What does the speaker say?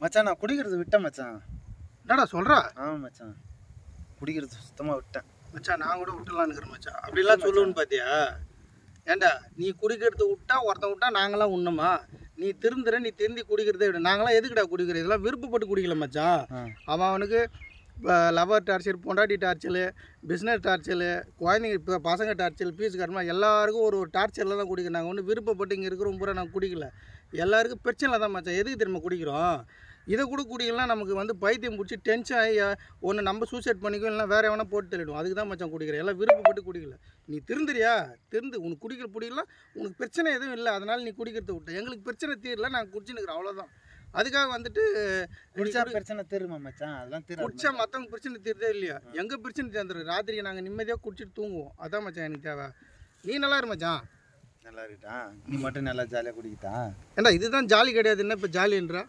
மச்சான் நான் குடிக்கிறது விட்டேன் மச்சான். என்னடா சொல்கிறா? ஆமாம் மச்சான், குடிக்கிறது சுத்தமாக விட்டேன் மச்சான். நான் கூட விட்டுலான்னு இருக்கிறேன் மச்சான். அப்படிலாம் சொல்லுவேன்னு பார்த்தியா? ஏண்டா நீ குடிக்கிறது விட்டா ஒருத்தன் விட்டா நாங்களாம் உண்ணுமா? நீ நீ திருந்தி குடிக்கிறதே விட நாங்களாம் எதுக்குடா குடிக்கிற? இதெல்லாம் விருப்பப்பட்டு குடிக்கல மச்சான். அவனுக்கு லவர் டார்ச்சர், பொண்டாட்டி டார்ச்சரு, பிஸ்னஸ் டார்ச்சரு, குழந்தைங்க இப்போ பசங்க டார்ச்சர், ஃபீஸ் கட்டணும், எல்லாருக்கும் ஒரு டீச்சரில் தான் குடிக்கிறோம். நாங்கள் ஒன்றும் விருப்பப்பட்டு இங்கே இருக்கிற பூரா நாங்கள் குடிக்கல. எல்லாருக்கும் பிரச்சனை தான் மச்சான். எதுக்கு திரும்ப குடிக்கிறோம்? இதை கூட குடிக்கலாம் நமக்கு பைத்தியம் பிடிச்சி டென்ஷன் ஆகி ஒன்று நம்ம சூசைட் பண்ணிக்கும், இல்லைனா வேறு எவனா போட்டு தள்ளிடும். அதுக்கு தான் மச்சான் குடிக்கிறேன். எல்லாம் விருப்பப்பட்டு குடிக்கல. நீ திருந்துறியா? உனக்கு குடிக்கிற பிடிக்கலாம், உனக்கு பிரச்சனை எதுவும் இல்லை, அதனால் நீ குடிக்கிறத விட்ட. எங்களுக்கு பிரச்சனை தீரல, நாங்கள் குடிச்சுன்னுக்கிறோம், அவ்வளோதான். அதுக்காக குடிச்சா பிரச்சனை தீருமா மச்சான்? அதெல்லாம் குடிச்சா மற்றவங்க பிரச்சனை தீர்தே இல்லையா? எங்கள் பிரச்சனை தீர்ந்துடும். ராத்திரிக்கு நாங்கள் நிம்மதியாக குடிச்சிட்டு தூங்குவோம். அதான் மச்சான் எனக்கு தேவை. நீ நல்லா இரு மச்சான். நல்லா இருக்கா? நீ மட்டும் நல்லா ஜாலியாக குடிக்கிட்டா? ஏண்டா இதுதான் ஜாலி கிடையாது, என்ன இப்போ ஜாலின்றா?